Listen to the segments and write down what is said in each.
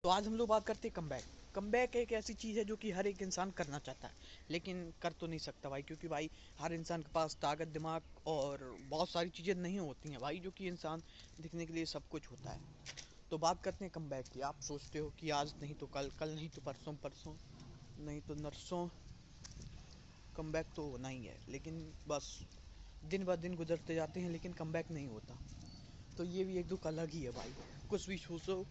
तो आज हम लोग बात करते हैं कमबैक। कमबैक एक ऐसी चीज़ है जो कि हर एक इंसान करना चाहता है, लेकिन कर तो नहीं सकता भाई, क्योंकि भाई हर इंसान के पास ताकत, दिमाग और बहुत सारी चीज़ें नहीं होती हैं भाई, जो कि इंसान दिखने के लिए सब कुछ होता है। तो बात करते हैं कमबैक की। आप सोचते हो कि आज नहीं तो कल, कल नहीं तो परसों, परसों नहीं तो नरसों कमबैक तो होना ही है, लेकिन बस दिन ब दिन गुजरते जाते हैं, लेकिन कमबैक नहीं होता। तो ये भी एक दुख अलग ही है भाई। कुछ भी सोचो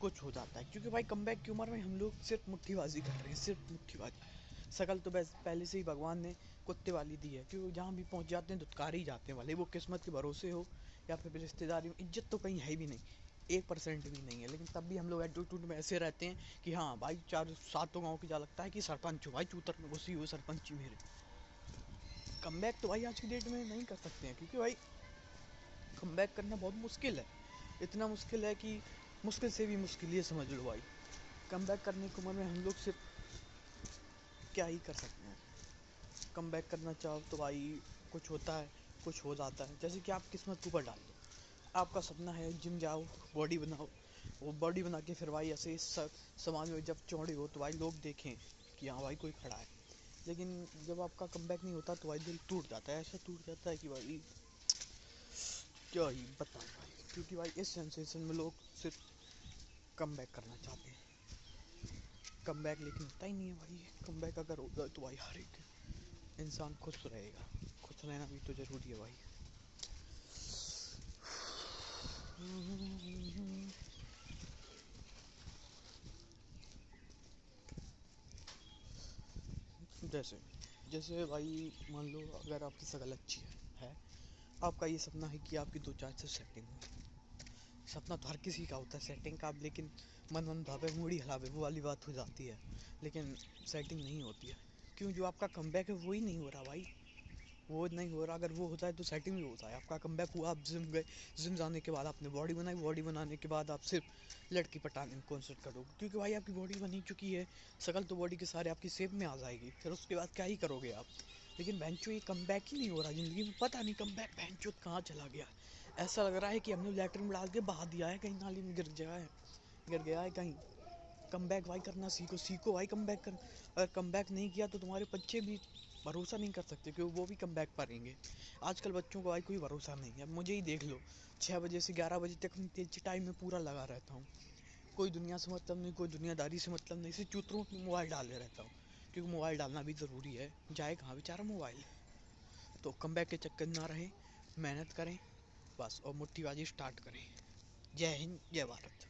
कुछ हो जाता है, क्योंकि भाई कमबैक की उम्र में हम लोग सिर्फ मुट्ठीबाजी कर रहे हैं, सिर्फ मुट्ठीबाजी। शकल तो बस पहले से ही भगवान ने कुत्ते वाली दी है, क्योंकि जहाँ भी पहुँच जाते हैं धुतकार ही जाते हैं, भले वो किस्मत के भरोसे हो या फिर रिश्तेदारी में। इज्जत तो कहीं है भी नहीं, 1% भी नहीं है, लेकिन तब भी हम लोग एटीट्यूड में ऐसे रहते हैं कि हाँ भाई, चार सातों गाँव की जा लगता है कि सरपंच हो भाई, चूतर में घुसी हो सरपंच ही मेरे। कमबैक तो भाई आज की डेट में नहीं कर सकते हैं, क्योंकि भाई कमबैक करना बहुत मुश्किल है। इतना मुश्किल है कि मुश्किल से भी मुश्किल, ये समझ लो भाई। कमबैक करने की उम्र में हम लोग सिर्फ क्या ही कर सकते हैं। कमबैक करना चाहो तो भाई कुछ होता है, कुछ हो जाता है। जैसे कि आप किस्मत के ऊपर डाल दो, आपका सपना है जिम जाओ, बॉडी बनाओ, वो बॉडी बना के फिर भाई ऐसे समाज में जब चौड़े हो तो भाई लोग देखें कि हाँ भाई कोई खड़ा है। लेकिन जब आपका कमबैक नहीं होता तो भाई दिल टूट जाता है, ऐसा टूट जाता है कि भाई क्या ही बताऊं भाई। क्योंकि भाई इस सेंसेशन में लोग सिर्फ कमबैक करना चाहते हैं। कमबैक लेकिन होता ही नहीं है भाई। कमबैक अगर होगा तो भाई हर एक इंसान खुश रहेगा। खुश रहना भी तो ज़रूरी है भाई। जैसे जैसे भाई मान लो अगर आपकी शकल अच्छी है, आपका ये सपना है कि आपकी 2-4 से सेटिंग हो। सपना तो हर किसी का होता है सेटिंग का, लेकिन मन भावे मूड़ी हलावे वो वाली बात हो जाती है, लेकिन सेटिंग नहीं होती है। क्यों? जो आपका कमबैक है वो ही नहीं हो रहा भाई, वो नहीं हो रहा। अगर वो होता है तो सेटिंग भी होता है। आपका कमबैक हुआ, आप जिम गए, जिम जाने के बाद आपने बॉडी बनाई, बॉडी बनाने के बाद आप सिर्फ लड़की पटाने में कॉन्सेंट्रेट करोगे, क्योंकि भाई आपकी बॉडी बनी चुकी है। शकल तो बॉडी के सारे आपकी शेप में आ जाएगी, फिर उसके बाद क्या ही करोगे आप। लेकिन भैंचो ये कमबैक ही नहीं हो रहा ज़िंदगी में। पता नहीं कमबैक भैंचो कहाँ चला गया। ऐसा लग रहा है कि हमने लैट्रिन में डाल के बहा दिया है, कहीं नाली में गिर गया है कहीं। कमबैक भाई करना सीखो, सीखो भाई कमबैक करना। अगर कमबैक नहीं किया तो तुम्हारे बच्चे भी भरोसा नहीं कर सकते, क्योंकि वो भी कमबैक करेंगे। आजकल बच्चों को भाई कोई भरोसा नहीं है। मुझे ही देख लो, 6 बजे से 11 बजे तक मैं तेज टाइम में पूरा लगा रहता हूँ। कोई दुनिया से मतलब नहीं, कोई दुनियादारी से मतलब नहीं, सिर्फ चूतरों में मोबाइल डाले रहता हूँ, क्योंकि मोबाइल डालना भी ज़रूरी है। जाए कहाँ बेचारा मोबाइल। तो कमबैक के चक्कर ना रहे, मेहनत करें बस, और मुट्ठीबाजी स्टार्ट करें। जय हिंद, जय भारत।